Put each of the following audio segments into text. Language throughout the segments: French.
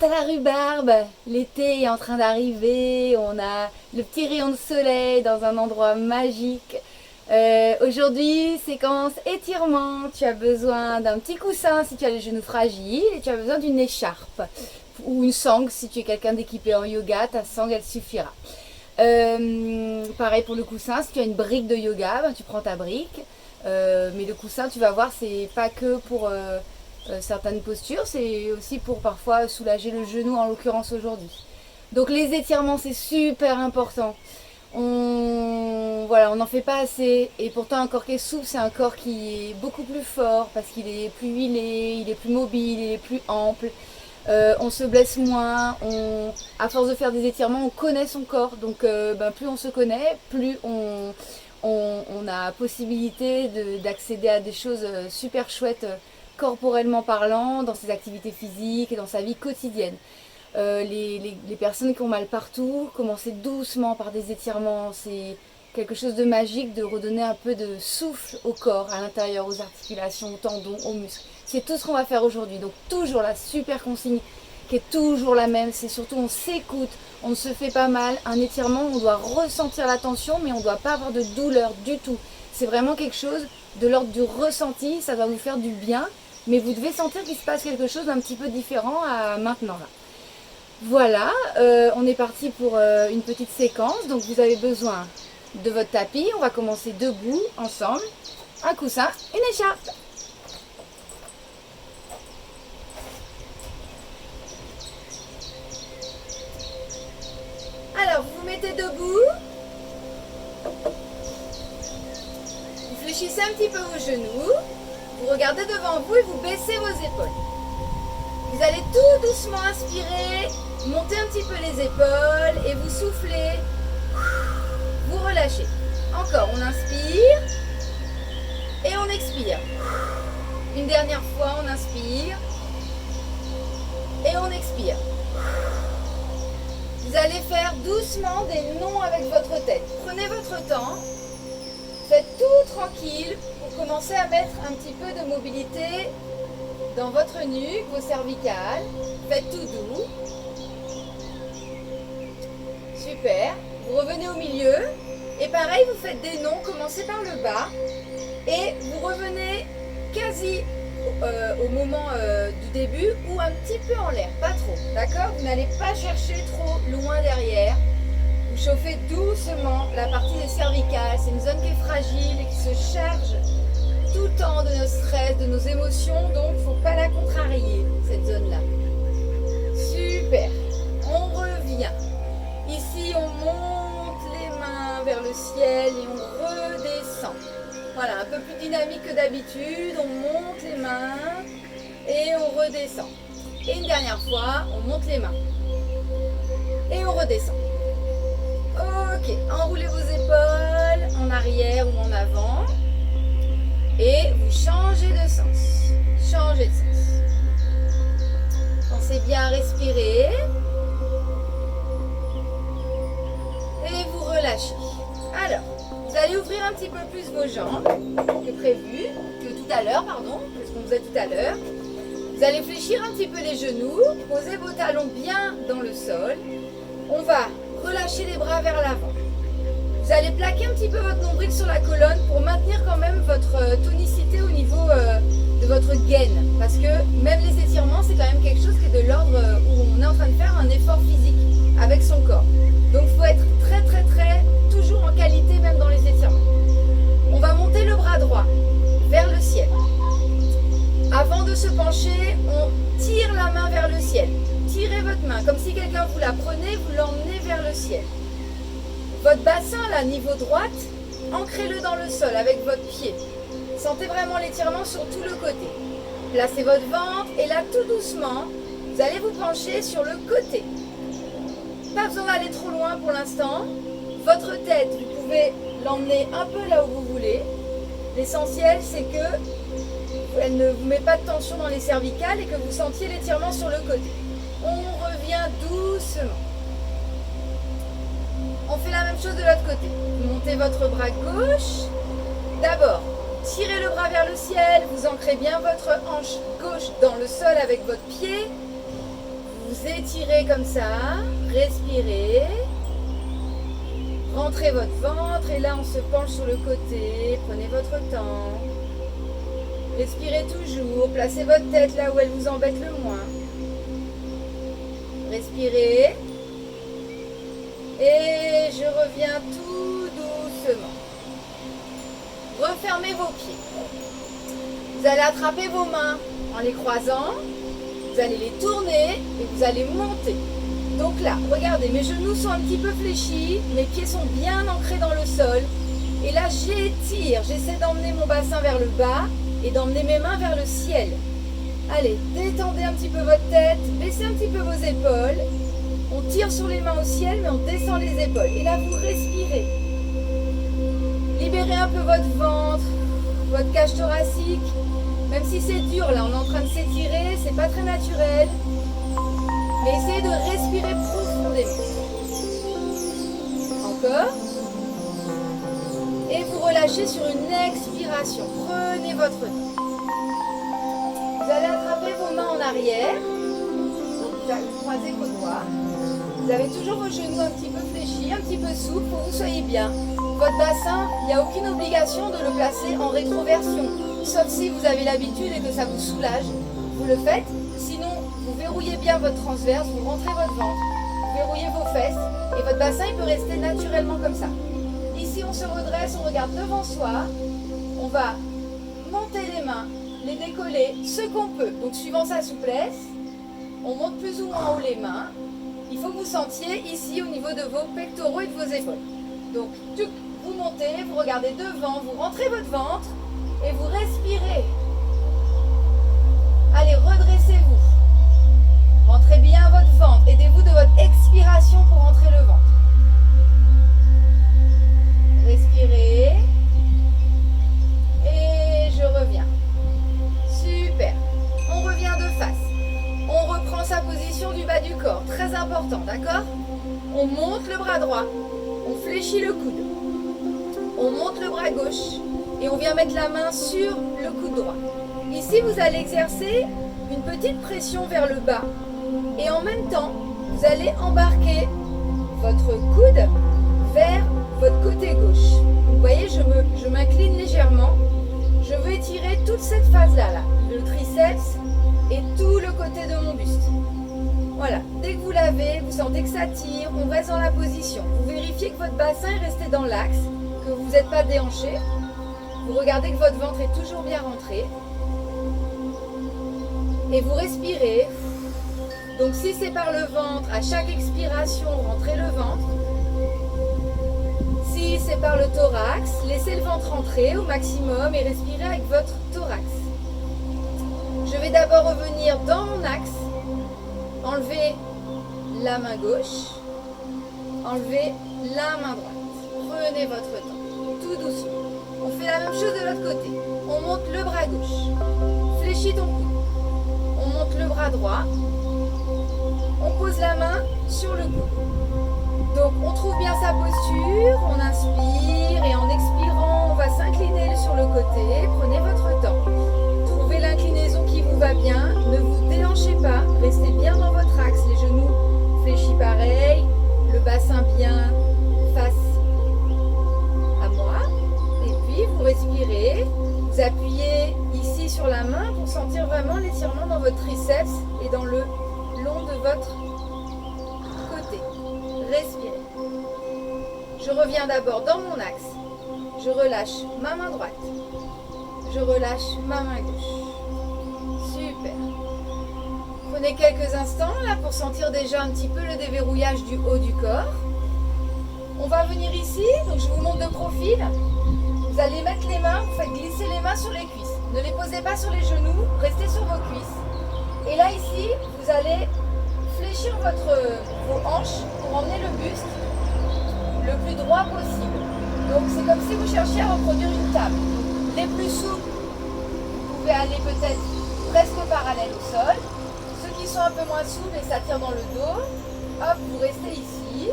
à la rhubarbe. L'été est en train d'arriver, on a le petit rayon de soleil dans un endroit magique. Aujourd'hui, séquence étirement. Tu as besoin d'un petit coussin si tu as les genoux fragiles et tu as besoin d'une écharpe ou une sangle si tu es quelqu'un d'équipé en yoga. Ta sangle, elle suffira. Pareil pour le coussin, si tu as une brique de yoga, ben, tu prends ta brique. Mais le coussin, tu vas voir, c'est pas que pour certaines postures, c'est aussi pour parfois soulager le genou, en l'occurrence aujourd'hui. Donc les étirements, c'est super important. Voilà, on n'en fait pas assez. Et pourtant, un corps qui est souple, c'est un corps qui est beaucoup plus fort parce qu'il est plus huilé, il est plus mobile, il est plus ample. On se blesse moins. À force de faire des étirements, on connaît son corps. Donc, plus on se connaît, plus on a possibilité d'accéder à des choses super chouettes corporellement parlant, dans ses activités physiques et dans sa vie quotidienne. Les personnes qui ont mal partout, commencer doucement par des étirements, c'est quelque chose de magique de redonner un peu de souffle au corps, à l'intérieur, aux articulations, aux tendons, aux muscles. C'est tout ce qu'on va faire aujourd'hui. Donc toujours la super consigne qui est toujours la même, c'est surtout on s'écoute, on ne se fait pas mal. Un étirement, on doit ressentir la tension, mais on ne doit pas avoir de douleur du tout. C'est vraiment quelque chose de l'ordre du ressenti, ça va vous faire du bien, mais vous devez sentir qu'il se passe quelque chose d'un petit peu différent à maintenant là. Voilà, on est parti pour une petite séquence. Donc vous avez besoin de votre tapis. On va commencer debout, ensemble. Un coussin, une écharpe. Alors, vous vous mettez debout. Vous fléchissez un petit peu vos genoux. Vous regardez devant vous et vous baissez vos épaules. Vous allez tout doucement inspirer, monter un petit peu les épaules et vous soufflez. Vous relâchez. Encore, on inspire et on expire. Une dernière fois, on inspire et on expire. Vous allez faire doucement des noms avec votre tête. Prenez votre temps. Faites tout tranquille pour commencer à mettre un petit peu de mobilité dans votre nuque, vos cervicales. Faites tout doux. Super. Vous revenez au milieu. Et pareil, vous faites des noms. Commencez par le bas. Et vous revenez quasi au moment du début ou un petit peu en l'air. Pas trop. D'accord? Vous n'allez pas chercher trop loin derrière. Vous chauffez doucement la partie des cervicales. C'est une zone qui est fragile et qui se charge tout le temps de nos stress, de nos émotions, donc il ne faut pas la contrarier, cette zone-là. Super. On revient. Ici, on monte les mains vers le ciel et on redescend. Voilà, un peu plus dynamique que d'habitude. On monte les mains et on redescend. Et une dernière fois, on monte les mains et on redescend. Ok, enroulez vos épaules en arrière ou en avant. Et vous changez de sens. Changez de sens. Pensez bien à respirer. Et vous relâchez. Alors, vous allez ouvrir un petit peu plus vos jambes que prévu, que tout à l'heure, pardon, que ce qu'on faisait tout à l'heure. Vous allez fléchir un petit peu les genoux, posez vos talons bien dans le sol. On va relâcher les bras vers l'avant. Vous allez plaquer un petit peu votre nombril sur la colonne pour maintenir quand même votre tonicité au niveau de votre gaine. Parce que même les étirements, c'est quand même quelque chose qui est de l'ordre où on est en train de faire un effort physique avec son corps. Donc il faut être très, toujours en qualité même dans les étirements. On va monter le bras droit vers le ciel. Avant de se pencher, on tire la main vers le ciel. Tirez votre main comme si quelqu'un vous la prenait, vous l'emmenez vers le ciel. Votre bassin, là, niveau droite, ancrez-le dans le sol avec votre pied. Sentez vraiment l'étirement sur tout le côté. Placez votre ventre et là, tout doucement, vous allez vous pencher sur le côté. Pas besoin d'aller trop loin pour l'instant. Votre tête, vous pouvez l'emmener un peu là où vous voulez. L'essentiel, c'est que elle ne vous met pas de tension dans les cervicales et que vous sentiez l'étirement sur le côté. On revient doucement. On fait la même chose de l'autre côté. Vous montez votre bras gauche. D'abord, tirez le bras vers le ciel. Vous ancrez bien votre hanche gauche dans le sol avec votre pied. Vous vous étirez comme ça, respirez. Rentrez votre ventre et là on se penche sur le côté, prenez votre temps. Respirez toujours, placez votre tête là où elle vous embête le moins. Respirez. Et je reviens tout doucement. Refermez vos pieds. Vous allez attraper vos mains en les croisant. Vous allez les tourner et vous allez monter. Donc là, regardez, mes genoux sont un petit peu fléchis, mes pieds sont bien ancrés dans le sol. Et là, j'étire, j'essaie d'emmener mon bassin vers le bas et d'emmener mes mains vers le ciel. Allez, détendez un petit peu votre tête, baissez un petit peu vos épaules. On tire sur les mains au ciel, mais on descend les épaules. Et là, vous respirez. Libérez un peu votre ventre, votre cage thoracique. Même si c'est dur, là, on est en train de s'étirer, c'est pas très naturel. Mais essayez de respirer profondément. Encore. Et vous relâchez sur une expiration. Prenez votre temps. Vous allez attraper vos mains en arrière. Donc vous allez croiser vos doigts. Vous avez toujours vos genoux un petit peu fléchis, un petit peu souples pour que vous soyez bien. Votre bassin, il n'y a aucune obligation de le placer en rétroversion. Sauf si vous avez l'habitude et que ça vous soulage. Vous le faites. Sinon, vous verrouillez bien votre transverse, vous rentrez votre ventre, vous verrouillez vos fesses et votre bassin il peut rester naturellement comme ça. Ici, on se redresse, on regarde devant soi. On va monter les mains, les décoller, ce qu'on peut. Donc, suivant sa souplesse, on monte plus ou moins haut les mains. Il faut que vous sentiez ici au niveau de vos pectoraux et de vos épaules. Donc, vous montez, vous regardez devant, vous rentrez votre ventre et vous respirez. Allez, redressez-vous. Rentrez bien votre ventre. Aidez-vous de votre expiration pour rentrer le ventre. Respirez. Et je reviens. Super. On revient de face. On reprend sa position du bas du corps. Très important, d'accord? On monte le bras droit. On fléchit le coude. On monte le bras gauche. Et on vient mettre la main sur le coude droit. Ici, vous allez exercer une petite pression vers le bas. Et en même temps, vous allez embarquer votre coude vers votre côté gauche. Vous voyez, je m'incline légèrement. Je veux étirer toute cette phase-là, là, le triceps et tout le côté de mon buste. Voilà, dès que vous l'avez, vous sentez que ça tire, on reste dans la position. Vous vérifiez que votre bassin est resté dans l'axe, que vous n'êtes pas déhanché. Vous regardez que votre ventre est toujours bien rentré. Et vous respirez. Donc si c'est par le ventre, à chaque expiration, rentrez le ventre. Si c'est par le thorax, laissez le ventre rentrer au maximum et respirez avec votre thorax. Je vais d'abord revenir dans mon axe. Enlevez la main gauche. Enlevez la main droite. Prenez votre temps, tout doucement. On fait la même chose de l'autre côté. On monte le bras gauche. Fléchis ton coude. On monte le bras droit. On pose la main sur le coude. Donc on trouve bien sa posture. On inspire et en expirant, on va s'incliner sur le côté. Prenez votre temps. Trouvez l'inclinaison qui vous va bien. Ne vous déhanchez pas. Restez bien dans votre axe. Les genoux fléchis pareil. Le bassin bien face à moi. Et puis vous respirez. Vous appuyez ici sur la main pour sentir vraiment l'étirement dans votre triceps et dans le long de votre côté. Respirez. Je reviens d'abord dans mon axe. Je relâche ma main droite. Je relâche ma main gauche. Super. Prenez quelques instants là pour sentir déjà un petit peu le déverrouillage du haut du corps. On va venir ici, donc je vous montre de profil. Vous allez mettre les mains, vous faites glisser les mains sur les cuisses. Ne les posez pas sur les genoux, restez sur vos cuisses. Et là ici, vous allez fléchir vos hanches pour emmener le buste le plus droit possible. Donc c'est comme si vous cherchiez à reproduire une table. Les plus souples, vous pouvez aller peut-être presque parallèle au sol. Ceux qui sont un peu moins souples et s'attirent dans le dos, hop, vous restez ici.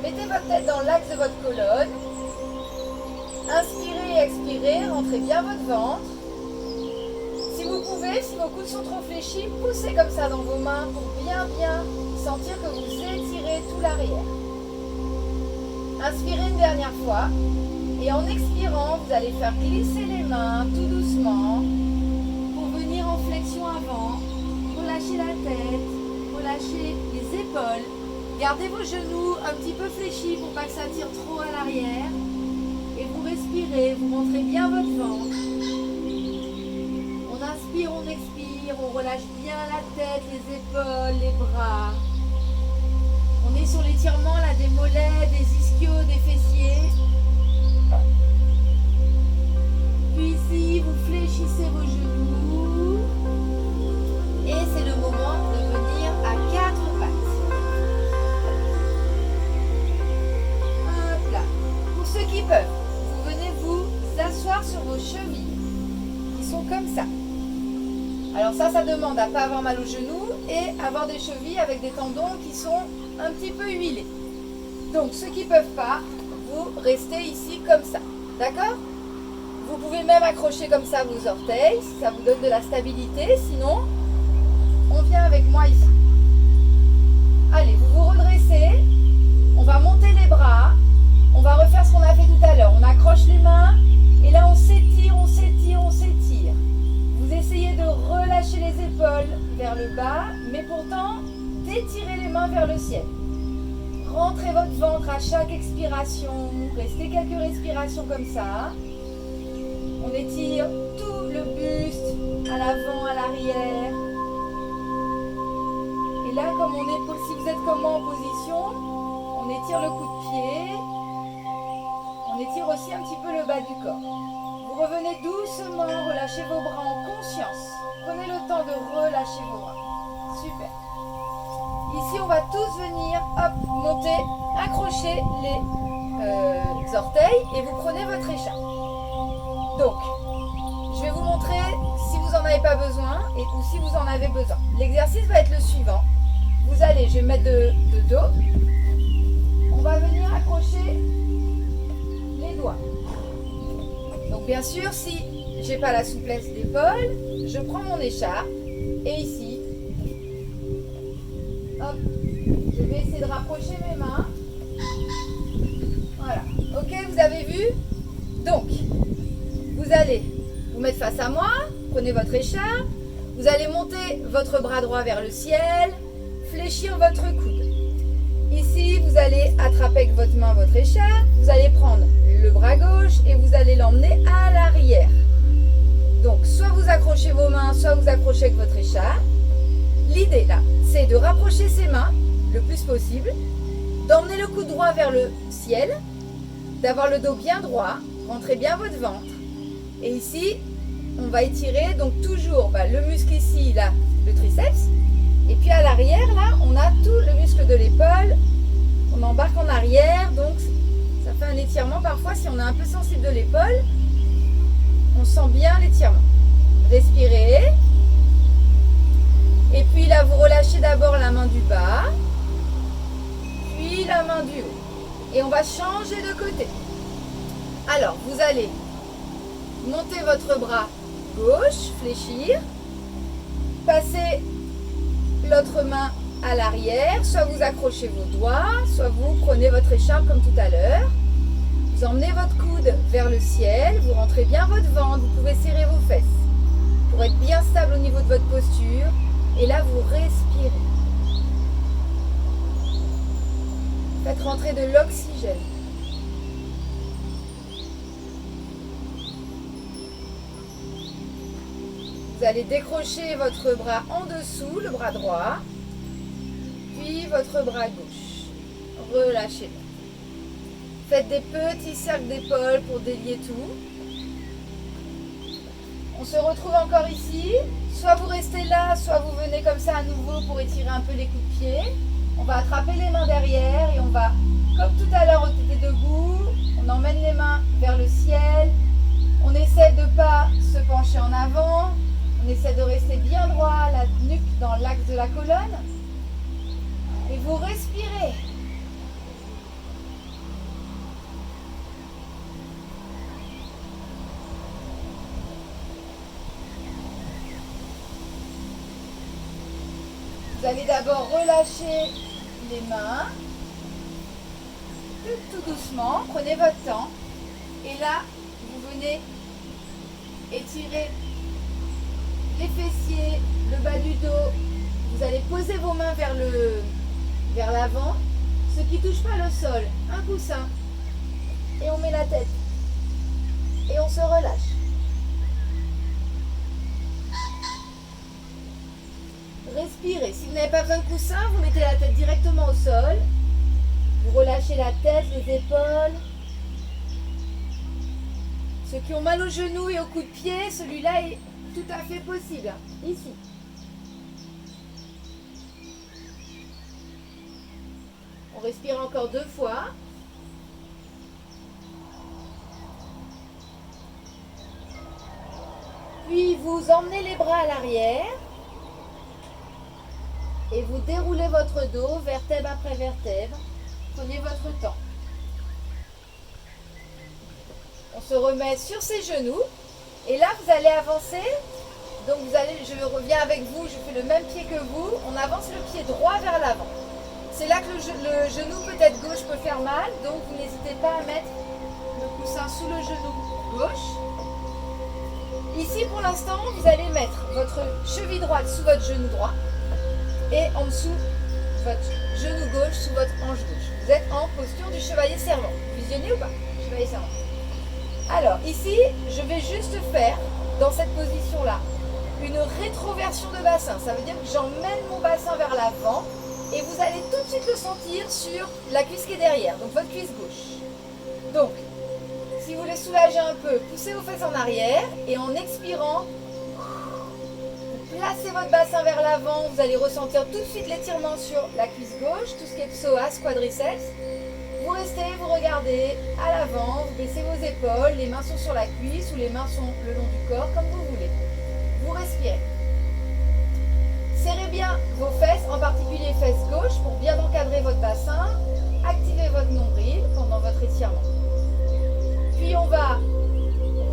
Mettez votre tête dans l'axe de votre colonne. Inspirez et expirez, rentrez bien votre ventre. Si vous pouvez, si vos coudes sont trop fléchis, poussez comme ça dans vos mains pour bien sentir que vous étirez tout l'arrière. Inspirez une dernière fois et en expirant, vous allez faire glisser les mains tout doucement pour venir en flexion avant. Relâchez la tête, relâchez les épaules. Gardez vos genoux un petit peu fléchis pour pas que ça tire trop à l'arrière. Et vous respirez, vous montrez bien votre ventre. On inspire, on expire, on relâche bien la tête, les épaules, les bras. On est sur l'étirement là des mollets, des ischios, des fessiers. Puis ici, vous fléchissez vos genoux. Et c'est le moment de venir à quatre pattes. Hop là. Pour ceux qui peuvent, vous venez vous asseoir sur vos chevilles qui sont comme ça. Alors ça demande à ne pas avoir mal aux genoux et avoir des chevilles avec des tendons qui sont un petit peu huilés. Donc ceux qui ne peuvent pas, vous restez ici comme ça. D'accord? Vous pouvez même accrocher comme ça vos orteils, si ça vous donne de la stabilité. Sinon, on vient avec moi ici. Allez, vous vous redressez. On va monter les bras. On va refaire ce qu'on a fait tout à l'heure. On accroche les mains et là on s'étire, on s'étire, on s'étire. Vous essayez de relâcher les épaules vers le bas, mais pourtant d'étirer les mains vers le ciel. Rentrez votre ventre à chaque expiration. Restez quelques respirations comme ça. On étire tout le buste, à l'avant, à l'arrière. Et là, comme si vous êtes comme moi en position, on étire le coup de pied. On étire aussi un petit peu le bas du corps. Vous revenez doucement, relâchez vos bras en conscience. Prenez le temps de relâcher vos bras. Super. Ici, on va tous venir, hop, monter, accrocher les orteils et vous prenez votre écharpe. Donc, je vais vous montrer si vous n'en avez pas besoin ou si vous en avez besoin. L'exercice va être le suivant. Vous allez, je vais me mettre de dos. On va venir accrocher les doigts. Donc bien sûr, si je n'ai pas la souplesse d'épaule, je prends mon écharpe et ici, hop, je vais essayer de rapprocher mes mains. Voilà. Ok, vous avez vu? Donc, vous allez vous mettre face à moi, prenez votre écharpe, vous allez monter votre bras droit vers le ciel, fléchir votre coude. Ici, vous allez attraper avec votre main votre écharpe, vous allez prendre le bras gauche et vous allez l'emmener à l'arrière. Donc, soit vous accrochez vos mains, soit vous accrochez avec votre écharpe. L'idée là, c'est de rapprocher ses mains le plus possible, d'emmener le coude droit vers le ciel, d'avoir le dos bien droit, rentrez bien votre ventre. Et ici, on va étirer donc toujours le muscle ici, là, le triceps. Et puis à l'arrière, là, on a tout le muscle de l'épaule. On embarque en arrière, donc ça fait un étirement. Parfois, si on est un peu sensible de l'épaule, on sent bien l'étirement. Respirez. Et puis là, vous relâchez d'abord la main du bas, puis la main du haut. Et on va changer de côté. Alors, vous allez monter votre bras gauche, fléchir, passer l'autre main à l'arrière, soit vous accrochez vos doigts, soit vous prenez votre écharpe comme tout à l'heure. Vous emmenez votre coude vers le ciel, vous rentrez bien votre ventre, vous pouvez serrer vos fesses pour être bien stable au niveau de votre posture. Et là, vous respirez. Faites rentrer de l'oxygène. Vous allez décrocher votre bras en dessous, le bras droit, puis votre bras gauche. Relâchez-le. Faites des petits cercles d'épaule pour délier tout. On se retrouve encore ici. Soit vous restez là, soit vous venez comme ça à nouveau pour étirer un peu les coups de pied. On va attraper les mains derrière et on va, comme tout à l'heure, on était debout. On emmène les mains vers le ciel. On essaie de ne pas se pencher en avant. On essaie de rester bien droit, la nuque dans l'axe de la colonne. Et vous respirez. Vous allez d'abord relâcher les mains, tout doucement, prenez votre temps. Et là, vous venez étirer les fessiers, le bas du dos. Vous allez poser vos mains vers l'avant, ce qui ne touche pas le sol. Un coussin. Et on met la tête. Et on se relâche. Respirez. Si vous n'avez pas besoin de coussin, vous mettez la tête directement au sol. Vous relâchez la tête, les épaules. Ceux qui ont mal aux genoux et aux coups de pied, celui-là est tout à fait possible. Ici. On respire encore 2 fois. Puis vous emmenez les bras à l'arrière. Et vous déroulez votre dos, vertèbre après vertèbre. Prenez votre temps. On se remet sur ses genoux. Et là, vous allez avancer. Donc, je reviens avec vous, je fais le même pied que vous. On avance le pied droit vers l'avant. C'est là que le genou peut-être gauche peut faire mal. Donc, vous n'hésitez pas à mettre le coussin sous le genou gauche. Ici, pour l'instant, vous allez mettre votre cheville droite sous votre genou droit. Et en dessous, votre genou gauche sous votre hanche gauche. Vous êtes en posture du chevalier servant. Visionnez ou pas? Chevalier servant. Alors, ici, je vais juste faire, dans cette position-là, une rétroversion de bassin. Ça veut dire que j'emmène mon bassin vers l'avant et vous allez tout de suite le sentir sur la cuisse qui est derrière, donc votre cuisse gauche. Donc, si vous voulez soulager un peu, poussez vos fesses en arrière et en expirant, placez votre bassin vers l'avant, vous allez ressentir tout de suite l'étirement sur la cuisse gauche, tout ce qui est psoas, quadriceps. Vous restez, vous regardez à l'avant, vous baissez vos épaules, les mains sont sur la cuisse ou les mains sont le long du corps, comme vous voulez. Vous respirez. Serrez bien vos fesses, en particulier fesses gauche, pour bien encadrer votre bassin. Activez votre nombril pendant votre étirement. Puis on va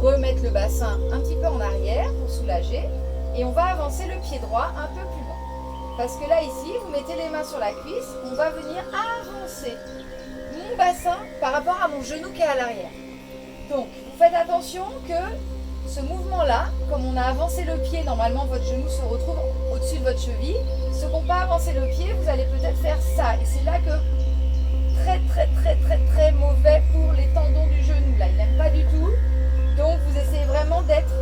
remettre le bassin un petit peu en arrière pour soulager. Et on va avancer le pied droit un peu plus loin. Parce que là, ici, vous mettez les mains sur la cuisse, on va venir avancer mon bassin par rapport à mon genou qui est à l'arrière. Donc, faites attention que ce mouvement-là, comme on a avancé le pied, normalement votre genou se retrouve au-dessus de votre cheville. Ce qu'on peut avancer le pied, vous allez peut-être faire ça. Et c'est là que très mauvais pour les tendons du genou. Là, il n'aime pas du tout. Donc, vous essayez vraiment d'être,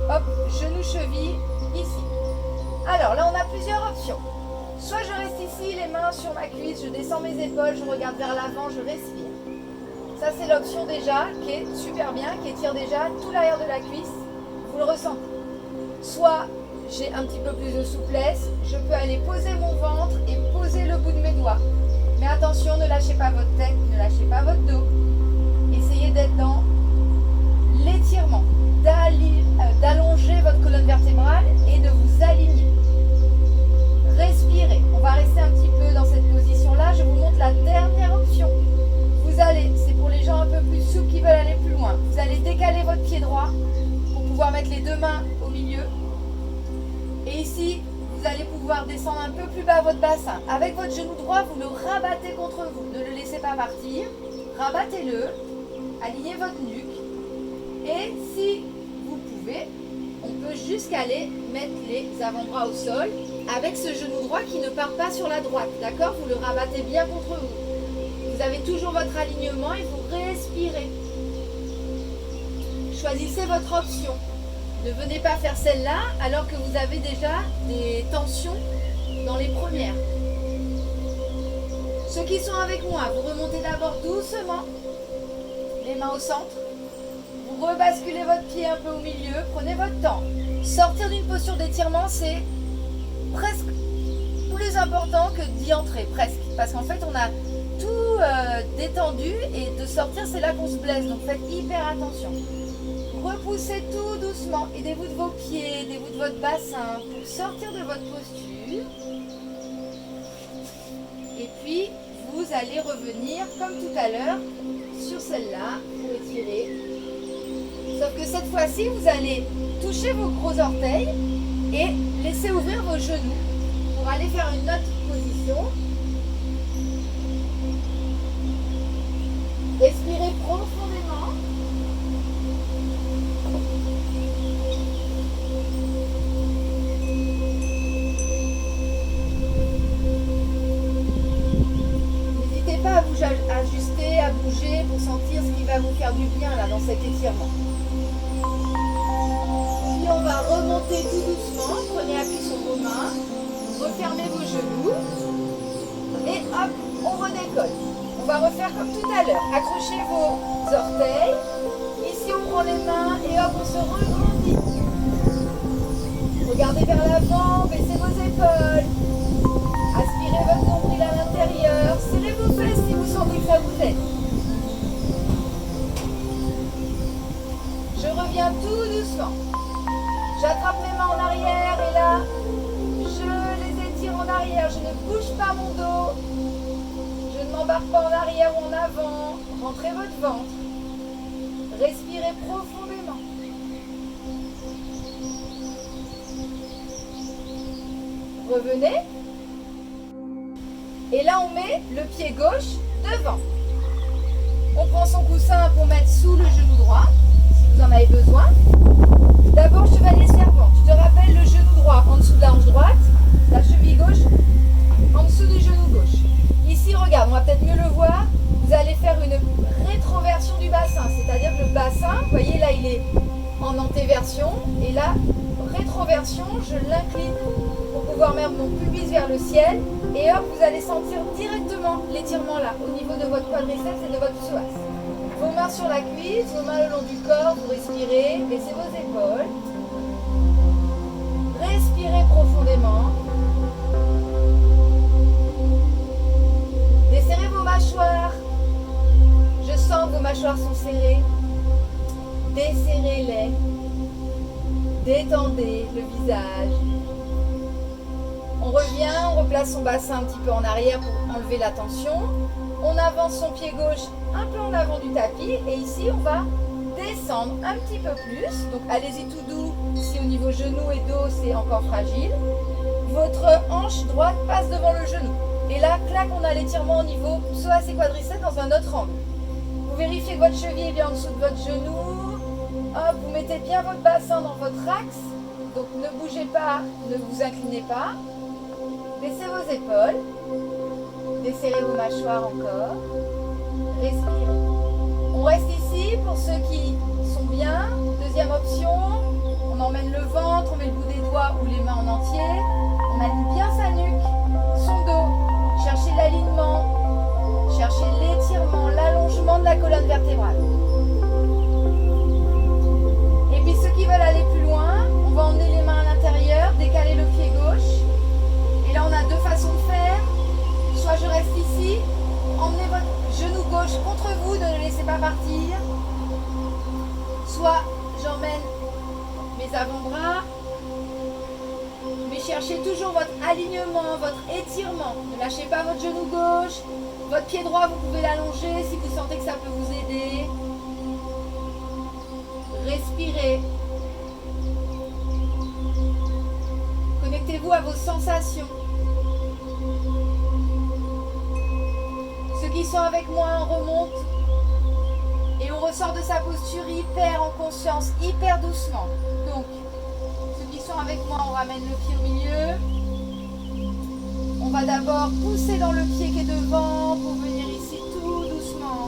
hop, genou, cheville, ici. Alors, là, on a plusieurs options. Soit je reste ici, les mains sur ma cuisse, je descends mes épaules, je regarde vers l'avant, je respire. Ça, c'est l'option déjà qui est super bien, qui étire déjà tout l'arrière de la cuisse. Vous le ressentez. Soit j'ai un petit peu plus de souplesse, je peux aller poser mon ventre et poser le bout de mes doigts. Mais attention, ne lâchez pas votre tête, ne lâchez pas votre dos. Essayez d'être dans l'étirement, d'allonger votre colonne vertébrale et de vous aligner. Respirez. On va rester un petit peu dans cette position-là. Je vous montre la dernière option. Vous allez, c'est pour les gens un peu plus souples qui veulent aller plus loin. Vous allez décaler votre pied droit pour pouvoir mettre les deux mains au milieu. Et ici, vous allez pouvoir descendre un peu plus bas votre bassin. Avec votre genou droit, vous le rabattez contre vous. Ne le laissez pas partir. Rabattez-le. Alignez votre nuque. Et si vous pouvez, on peut jusqu'aller mettre les avant-bras au sol avec ce genou droit qui ne part pas sur la droite. D'accord? Vous le rabattez bien contre vous. Vous avez toujours votre alignement et vous respirez. Choisissez votre option. Ne venez pas faire celle-là alors que vous avez déjà des tensions dans les premières. Ceux qui sont avec moi, vous remontez d'abord doucement, les mains au centre. Vous rebasculez votre pied un peu au milieu, prenez votre temps. Sortir d'une posture d'étirement, c'est presque plus important que d'y entrer, presque. Parce qu'en fait, on a tout détendu et de sortir, c'est là qu'on se blesse. Donc faites hyper attention. Repoussez tout doucement, aidez-vous de vos pieds, aidez-vous de votre bassin pour sortir de votre posture. Et puis, vous allez revenir, comme tout à l'heure, sur celle-là pour étirer. Sauf que cette fois-ci, vous allez toucher vos gros orteils et laisser ouvrir vos genoux pour aller faire une autre position. Respirez profondément. N'hésitez pas à vous ajuster, à bouger pour sentir ce qui va vous faire du bien là dans cet étirement. Puis on va remonter tout doucement. Prenez appui sur vos mains. Refermez vos genoux. Et hop, on redécolle. On va refaire comme tout à l'heure. Accrochez vos orteils. Ici, on prend les mains et hop, on se regrandit. Regardez vers l'avant, baissez vos épaules. Aspirez votre nombril à l'intérieur. Serrez vos fesses si vous sentez que ça vous aide. Je reviens tout doucement. J'attrape mes mains en arrière et là, je les étire en arrière. Je ne bouge pas mon dos. Je ne m'embarque pas en arrière ou en avant. Rentrez votre ventre. Respirez profondément. Revenez. Et là, on met le pied gauche devant. On prend son coussin pour mettre sous le genou droit, si vous en avez besoin. D'abord, chevalier servant. Tu te rappelles le genou droit en dessous de la hanche droite, la cheville gauche en dessous du genou gauche. Ici, regarde, on va peut-être mieux le voir. Vous allez faire une rétroversion du bassin, c'est-à-dire que le bassin, vous voyez là, il est en antéversion et là, rétroversion, je l'incline pour pouvoir mettre mon pubis vers le ciel et hop, vous allez sentir directement l'étirement là, au niveau de votre quadriceps et de votre psoas. Vos mains sur la cuisse, vos mains le long du corps, vous respirez, baissez vos épaules. Respirez profondément. Desserrez vos mâchoires. Je sens que vos mâchoires sont serrées. Desserrez-les. Détendez le visage. On revient, on replace son bassin un petit peu en arrière pour enlever la tension. On avance son pied gauche un peu en avant du tapis et ici on va descendre un petit peu plus. Donc allez-y tout doux, si au niveau genou et dos c'est encore fragile. Votre hanche droite passe devant le genou. Et là, clac, on a l'étirement au niveau psoas et quadriceps dans un autre angle. Vous vérifiez que votre cheville est bien en dessous de votre genou. Hop, vous mettez bien votre bassin dans votre axe. Donc ne bougez pas, ne vous inclinez pas. Baissez vos épaules. Desserrez vos mâchoires encore. Respirez. On reste ici pour ceux qui sont bien. Deuxième option, on emmène le ventre, on met le bout des doigts ou les mains en entier. On aligne bien sa nuque, son dos. Cherchez l'alignement, cherchez l'étirement, l'allongement de la colonne vertébrale. Et puis ceux qui veulent aller plus loin, on va emmener les mains à l'intérieur, décaler le pied gauche. Et là on a deux façons de faire. Soit je reste ici, emmenez votre genou gauche contre vous, ne le laissez pas partir. Soit j'emmène mes avant-bras, mais cherchez toujours votre alignement, votre étirement. Ne lâchez pas votre genou gauche. Votre pied droit, vous pouvez l'allonger si vous sentez que ça peut vous aider. Respirez. Connectez-vous à vos sensations. Ceux qui sont avec moi, on remonte et on ressort de sa posture hyper en conscience, hyper doucement. Donc, ceux qui sont avec moi, on ramène le pied au milieu. On va d'abord pousser dans le pied qui est devant pour venir ici tout doucement.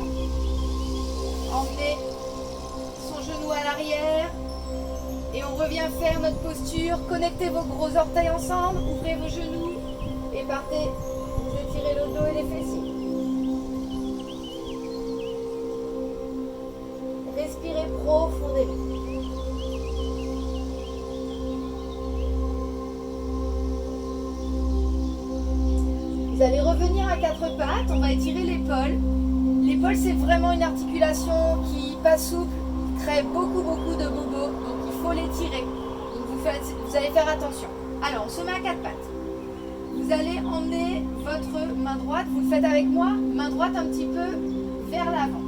Emmener son genou à l'arrière. Et on revient faire notre posture. Connectez vos gros orteils ensemble. Ouvrez vos genoux et partez. Vous étirez le dos et les fessiers. Respirez profondément. Vous allez revenir à quatre pattes. On va étirer l'épaule. L'épaule, c'est vraiment une articulation qui pas souple, crée beaucoup de bobos. Donc il faut l'étirer. Donc vous allez faire attention. Alors, on se met à quatre pattes. Vous allez emmener votre main droite. Vous le faites avec moi. Main droite un petit peu vers l'avant.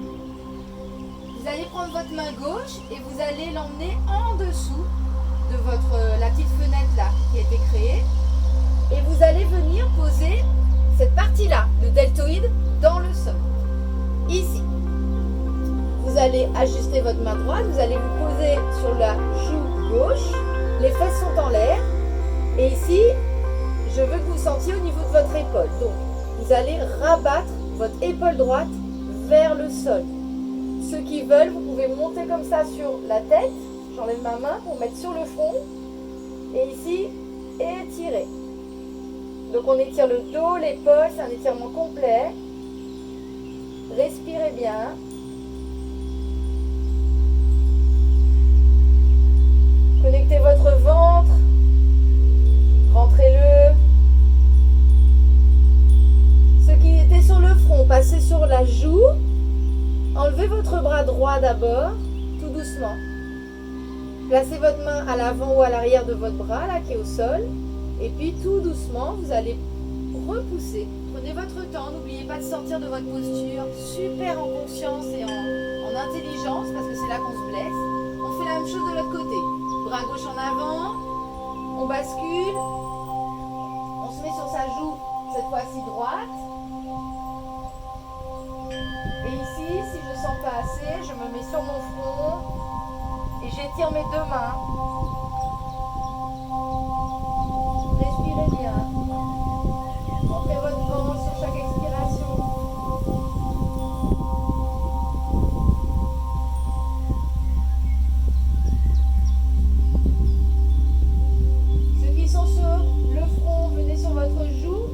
Vous allez prendre votre main gauche et vous allez l'emmener en dessous de la petite fenêtre là qui a été créée. et vous allez venir poser cette partie-là, le deltoïde, dans le sol. Ici. Vous allez ajuster votre main droite, vous allez vous poser sur la joue gauche, les fesses sont en l'air, et ici, je veux que vous sentiez au niveau de votre épaule. Donc, vous allez rabattre votre épaule droite vers le sol. Ceux qui veulent, vous pouvez monter comme ça sur la tête. J'enlève ma main pour mettre sur le front. Et ici, étirer. Donc on étire le dos, l'épaule, c'est un étirement complet. Respirez bien. Connectez votre ventre. Rentrez-le. Ceux qui étaient sur le front, passez sur la joue. Enlevez votre bras droit d'abord, tout doucement. Placez votre main à l'avant ou à l'arrière de votre bras, là, qui est au sol. Et puis, tout doucement, vous allez repousser. Prenez votre temps, n'oubliez pas de sortir de votre posture, super en conscience et en intelligence, parce que c'est là qu'on se blesse. On fait la même chose de l'autre côté. Bras gauche en avant, on bascule, on se met sur sa joue, cette fois-ci droite. Et ici, si je ne sens pas assez, je me mets sur mon front et j'étire mes deux mains. Respirez bien. Rentrez votre ventre sur chaque expiration. Ceux qui sont sur le front, venez sur votre joue.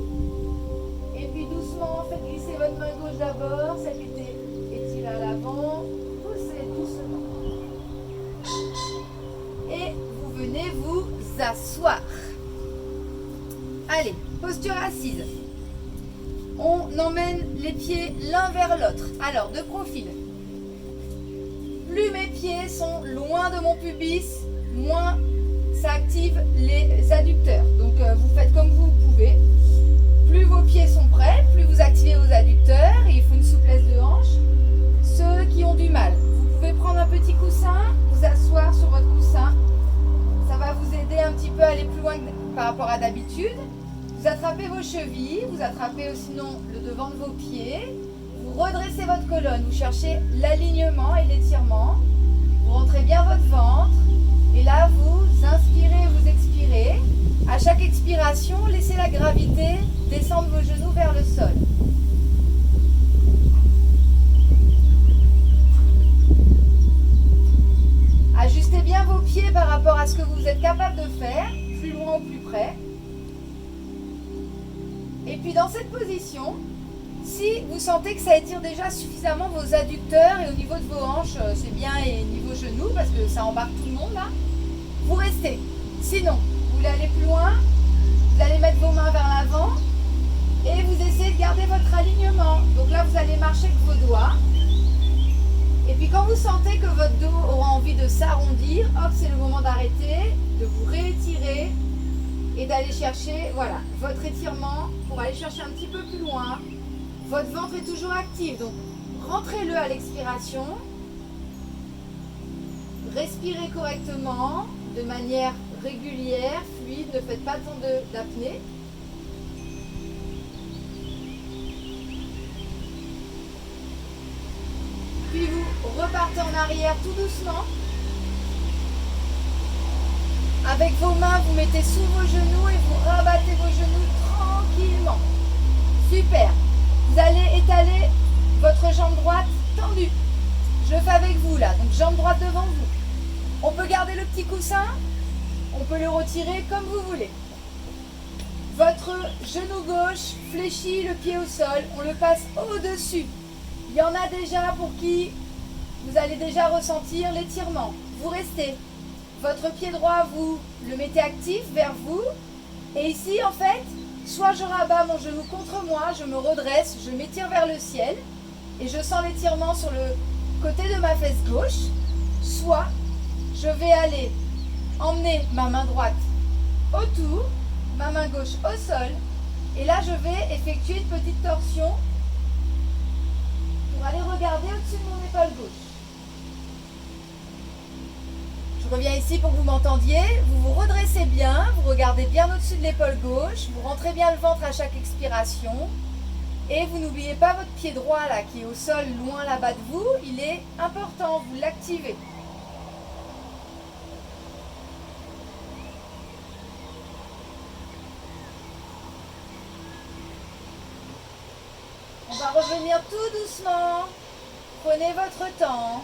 Et puis doucement, faites glisser votre main gauche d'abord, celle qui était étirée à l'avant. Poussez doucement. Et vous venez vous asseoir. Allez, posture assise. On emmène les pieds l'un vers l'autre. Alors, de profil. Plus mes pieds sont loin de mon pubis, moins ça active les adducteurs. Donc, vous faites comme vous pouvez. Plus vos pieds sont prêts, plus vous activez vos adducteurs. Et il faut une souplesse de hanche. Ceux qui ont du mal, vous pouvez prendre un petit coussin, vous asseoir sur votre coussin. Ça va vous aider un petit peu à aller plus loin par rapport à d'habitude. Vous attrapez vos chevilles, vous attrapez sinon le devant de vos pieds. Vous redressez votre colonne, vous cherchez l'alignement et l'étirement. Vous rentrez bien votre ventre. Et là, vous inspirez, vous expirez. À chaque expiration, laissez la gravité descendre vos genoux vers le sol. Ajustez bien vos pieds par rapport à ce que vous êtes capable de faire, plus loin ou plus près. Et puis dans cette position, si vous sentez que ça étire déjà suffisamment vos adducteurs et au niveau de vos hanches, c'est bien, et niveau genoux, parce que ça embarque tout le monde là, vous restez. Sinon, vous voulez aller plus loin, vous allez mettre vos mains vers l'avant et vous essayez de garder votre alignement. Donc là, vous allez marcher avec vos doigts. Et puis quand vous sentez que votre dos aura envie de s'arrondir, hop, c'est le moment d'arrêter, de vous réétirer et d'aller chercher, voilà, votre étirement pour aller chercher un petit peu plus loin. Votre ventre est toujours actif, donc rentrez-le à l'expiration. Respirez correctement, de manière régulière, fluide, ne faites pas tant d'apnée. Puis vous repartez en arrière tout doucement. Avec vos mains, vous mettez sous vos genoux et vous rabattez vos genoux tranquillement. Super. Vous allez étaler votre jambe droite tendue. Je le fais avec vous là, donc jambe droite devant vous. On peut garder le petit coussin, on peut le retirer comme vous voulez. Votre genou gauche fléchit, le pied au sol, on le passe au-dessus. Il y en a déjà pour qui vous allez déjà ressentir l'étirement. Vous restez. Votre pied droit, vous le mettez actif vers vous. Et ici, en fait, soit je rabats mon genou contre moi, je me redresse, je m'étire vers le ciel. Et je sens l'étirement sur le côté de ma fesse gauche. Soit je vais aller emmener ma main droite autour, ma main gauche au sol. Et là, je vais effectuer une petite torsion pour aller regarder au-dessus de mon épaule gauche. Je Je reviens ici pour que vous m'entendiez. Vous vous redressez bien, vous regardez bien au-dessus de l'épaule gauche, vous rentrez bien le ventre à chaque expiration. Et vous n'oubliez pas votre pied droit là, qui est au sol loin là-bas de vous. Il est important, vous l'activez. On va revenir tout doucement. Prenez votre temps.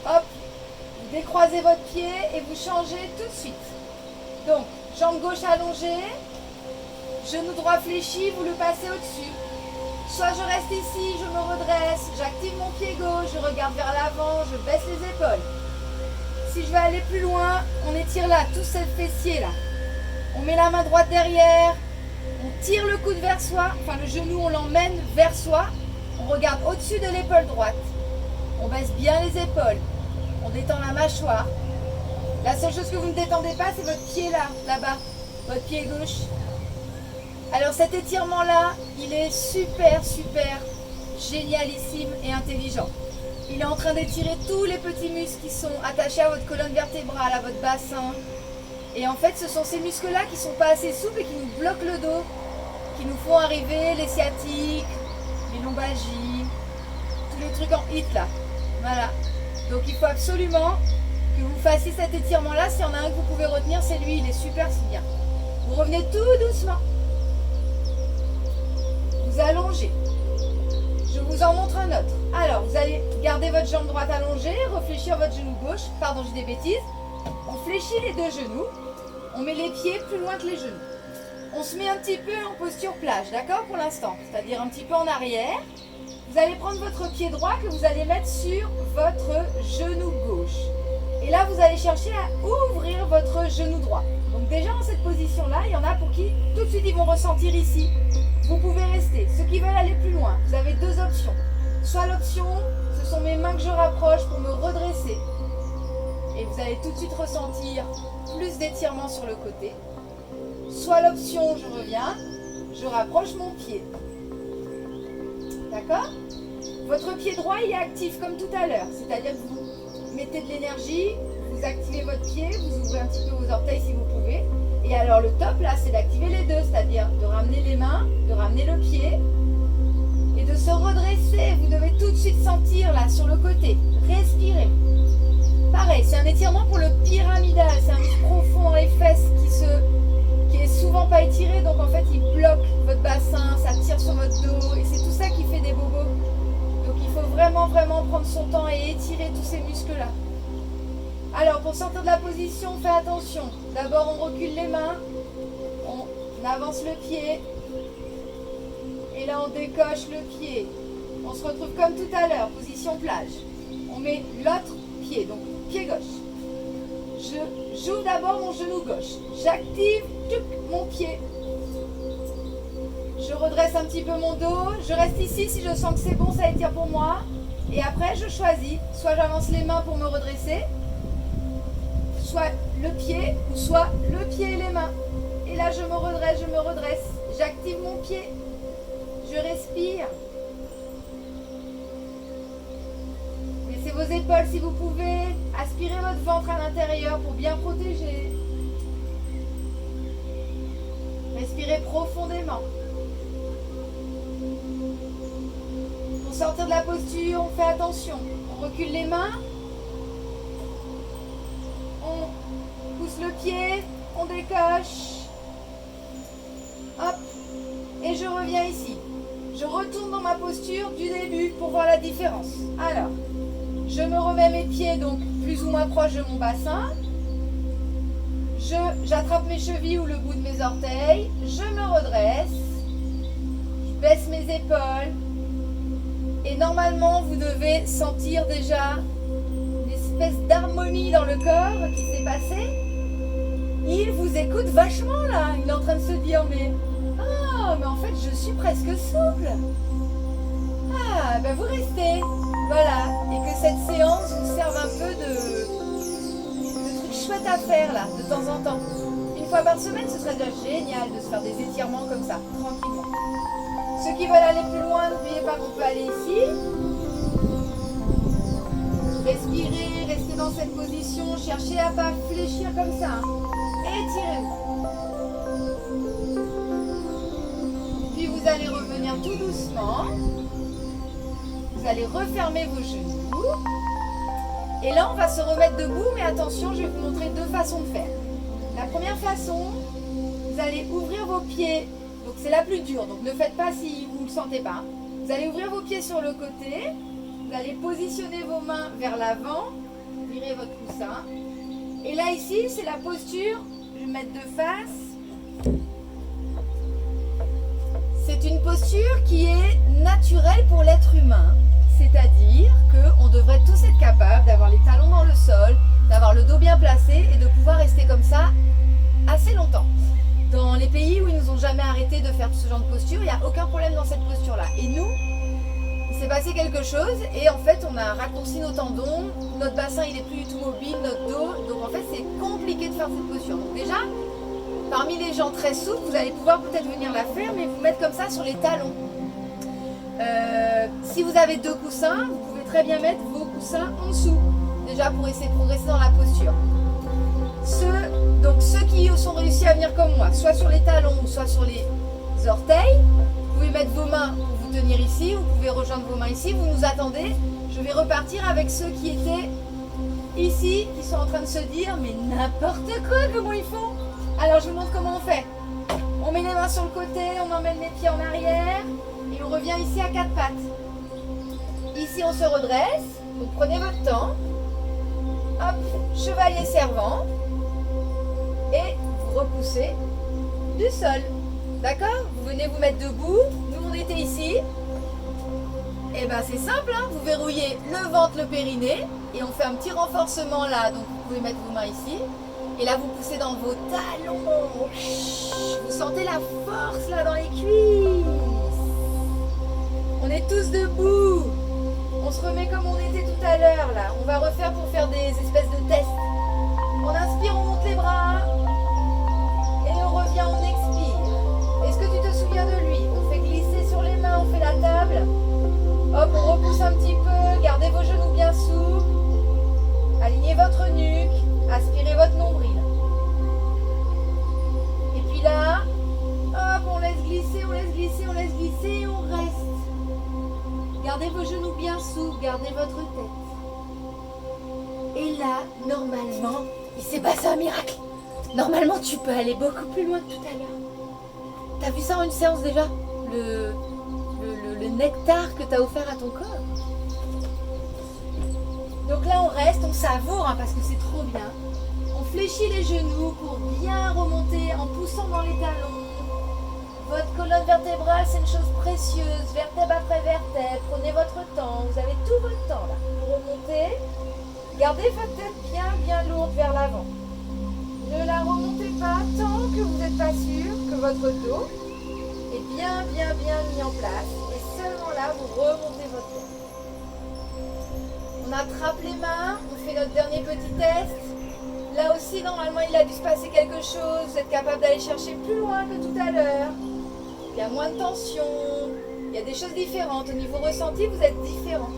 Hop, vous décroisez votre pied et vous changez tout de suite. Donc, jambe gauche allongée, genou droit fléchi, vous le passez au-dessus. Soit je reste ici, je me redresse, j'active mon pied gauche, je regarde vers l'avant, je baisse les épaules. Si je veux aller plus loin, on étire là, tout ce fessier là. On met la main droite derrière, on tire le coude vers soi, enfin le genou on l'emmène vers soi. On regarde au-dessus de l'épaule droite. On baisse bien les épaules. On détend la mâchoire. La seule chose que vous ne détendez pas, c'est votre pied là, là-bas. Votre pied gauche. Alors cet étirement-là, il est super, super génialissime et intelligent. Il est en train d'étirer tous les petits muscles qui sont attachés à votre colonne vertébrale, à votre bassin. Et en fait, ce sont ces muscles-là qui ne sont pas assez souples et qui nous bloquent le dos, qui nous font arriver les sciatiques, les lombalgies, tous les trucs en hit là. Voilà. Donc il faut absolument que vous fassiez cet étirement-là. S'il y en a un que vous pouvez retenir, c'est lui. Il est super, c'est bien. Vous revenez tout doucement. Vous allongez. Je vous en montre un autre. Alors, vous allez garder votre jambe droite allongée, réfléchir votre genou gauche. Pardon, j'ai des bêtises. On fléchit les deux genoux. On met les pieds plus loin que les genoux. On se met un petit peu en posture plage, d'accord, pour l'instant. C'est-à-dire un petit peu en arrière. Vous allez prendre votre pied droit que vous allez mettre sur votre genou gauche. Et là, vous allez chercher à ouvrir votre genou droit. Donc déjà, dans cette position-là, il y en a pour qui, tout de suite, ils vont ressentir ici. Vous pouvez rester. Ceux qui veulent aller plus loin, vous avez deux options. Soit l'option, ce sont mes mains que je rapproche pour me redresser. Et vous allez tout de suite ressentir plus d'étirement sur le côté. Soit l'option, je reviens, je rapproche mon pied. D'accord? Votre pied droit, il est actif comme tout à l'heure. C'est-à-dire que vous mettez de l'énergie, vous activez votre pied, vous ouvrez un petit peu vos orteils si vous pouvez. Et alors le top là, c'est d'activer les deux, c'est-à-dire de ramener les mains, de ramener le pied et de se redresser. Vous devez tout de suite sentir là sur le côté, respirer. Pareil, c'est un étirement pour le pyramidal, c'est un muscle profond dans les fesses qui est souvent pas étiré, donc en fait il bloque votre bassin, ça tire sur votre dos et c'est tout ça qui fait des bobos. Donc il faut vraiment prendre son temps et étirer tous ces muscles là. Alors pour sortir de la position, faites attention. D'abord on recule les mains, on avance le pied et là on décoche le pied. On se retrouve comme tout à l'heure, position plage. On met l'autre pied, donc pied gauche. J'ouvre d'abord mon genou gauche. J'active mon pied. Je redresse un petit peu mon dos. Je reste ici si je sens que c'est bon, ça étire pour moi. Et après, je choisis. Soit j'avance les mains pour me redresser, soit le pied, ou soit le pied et les mains. Et là, je me redresse. J'active mon pied. Je respire. Laissez vos épaules si vous pouvez. Aspirez votre ventre à l'intérieur pour bien protéger. Respirez profondément. Pour sortir de la posture, on fait attention. On recule les mains. On pousse le pied. On décoche. Hop. Et je reviens ici. Je retourne dans ma posture du début pour voir la différence. Alors, je me remets mes pieds donc plus ou moins proches de mon bassin. J'attrape mes chevilles ou le bout de mes orteils. Je me redresse. Je baisse mes épaules. Et normalement, vous devez sentir déjà une espèce d'harmonie dans le corps qui s'est passée. Il vous écoute vachement là. Il est en train de se dire, mais en fait, je suis presque souple. Ah, ben vous restez. Voilà. Et que cette séance vous serve un peu de trucs chouettes à faire là, de temps en temps. Une fois par semaine, ce serait déjà génial de se faire des étirements comme ça, tranquillement. Ceux qui veulent aller plus loin, n'oubliez pas qu'on peut aller ici. Respirez, restez dans cette position, cherchez à pas fléchir comme ça. Étirez-vous. Puis vous allez revenir tout doucement. Vous allez refermer vos genoux. Et là, on va se remettre debout, mais attention, je vais vous montrer deux façons de faire. La première façon, vous allez ouvrir vos pieds. Donc c'est la plus dure, donc ne faites pas si vous ne le sentez pas. Vous allez ouvrir vos pieds sur le côté. Vous allez positionner vos mains vers l'avant. Virez votre coussin. Et là, ici, c'est la posture. Je vais me mettre de face. C'est une posture qui est naturelle pour l'être humain. C'est-à-dire qu'on devrait tous être capables d'avoir les talons dans le sol, d'avoir le dos bien placé et de pouvoir rester comme ça assez longtemps. Dans les pays où ils nous ont jamais arrêté de faire ce genre de posture, il n'y a aucun problème dans cette posture-là. Et nous, il s'est passé quelque chose et en fait on a raccourci nos tendons, notre bassin il est plus du tout mobile, notre dos, donc en fait c'est compliqué de faire cette posture. Donc déjà, parmi les gens très souples, vous allez pouvoir peut-être venir la faire, mais vous mettre comme ça sur les talons. Si vous avez deux coussins, vous pouvez très bien mettre vos coussins en dessous, déjà pour essayer de progresser dans la posture. Donc ceux qui sont réussis à venir comme moi, soit sur les talons ou soit sur les orteils, vous pouvez mettre vos mains pour vous tenir ici, vous pouvez rejoindre vos mains ici, vous nous attendez. Je vais repartir avec ceux qui étaient ici, qui sont en train de se dire mais n'importe quoi, comment ils font? Alors je vous montre comment on fait. On met les mains sur le côté, on emmène les pieds en arrière et on revient ici à quatre pattes. Ici on se redresse, donc prenez votre temps. Hop, chevalier servant. Et vous repoussez du sol. D'accord? Vous venez vous mettre debout. Nous, on était ici. Et bien, c'est simple. Hein, vous verrouillez le ventre, le périnée. Et on fait un petit renforcement là. Donc, vous pouvez mettre vos mains ici. Et là, vous poussez dans vos talons. Vous sentez la force là dans les cuisses. On est tous debout. On se remet comme on était tout à l'heure là. On va refaire pour faire des espèces de tests. On inspire, on monte les bras. Et on revient, on expire. Est-ce que tu te souviens de lui? On fait glisser sur les mains, on fait la table. Hop, on repousse un petit peu. Gardez vos genoux bien souples. Alignez votre nuque. Aspirez votre nombril. Et puis là, hop, on laisse glisser, on laisse glisser, on laisse glisser et on reste. Gardez vos genoux bien souples, gardez votre tête. Et là, normalement, il s'est passé un miracle. Normalement, tu peux aller beaucoup plus loin que tout à l'heure. T'as vu ça en une séance déjà? Le nectar que t'as offert à ton corps. Donc là, on reste, on savoure hein, parce que c'est trop bien. On fléchit les genoux pour bien remonter en poussant dans les talons. Votre colonne vertébrale, c'est une chose précieuse. Vertèbre après vertèbre. Prenez votre temps. Vous avez tout votre temps là pour remonter. Gardez votre tête bien lourde vers l'avant. Ne la remontez pas tant que vous n'êtes pas sûr que votre dos est bien mis en place. Et seulement là, vous remontez votre tête. On attrape les mains, on fait notre dernier petit test. Là aussi, normalement, il a dû se passer quelque chose. Vous êtes capable d'aller chercher plus loin que tout à l'heure. Il y a moins de tension. Il y a des choses différentes. Au niveau ressenti, vous êtes différent.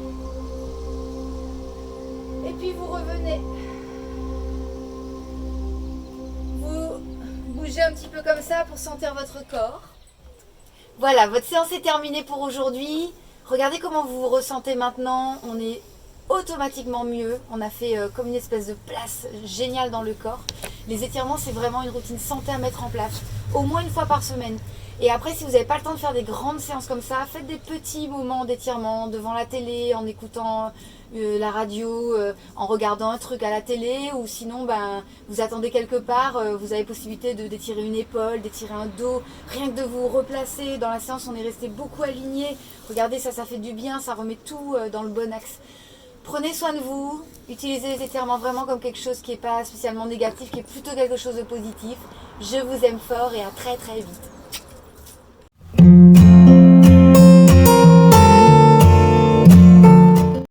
Et puis, vous revenez. Bougez un petit peu comme ça pour sentir votre corps. Voilà, votre séance est terminée pour aujourd'hui. Regardez comment vous vous ressentez maintenant. On est automatiquement mieux. On a fait comme une espèce de place géniale dans le corps. Les étirements, c'est vraiment une routine santé à mettre en place. Au moins une fois par semaine. Et après, si vous n'avez pas le temps de faire des grandes séances comme ça, faites des petits moments d'étirement devant la télé, en écoutant la radio, en regardant un truc à la télé, ou sinon vous attendez quelque part, vous avez possibilité d'étirer une épaule, d'étirer un dos, rien que de vous replacer. Dans la séance, on est resté beaucoup aligné. Regardez, ça fait du bien, ça remet tout dans le bon axe. Prenez soin de vous, utilisez les étirements vraiment comme quelque chose qui n'est pas spécialement négatif, qui est plutôt quelque chose de positif. Je vous aime fort et à très vite.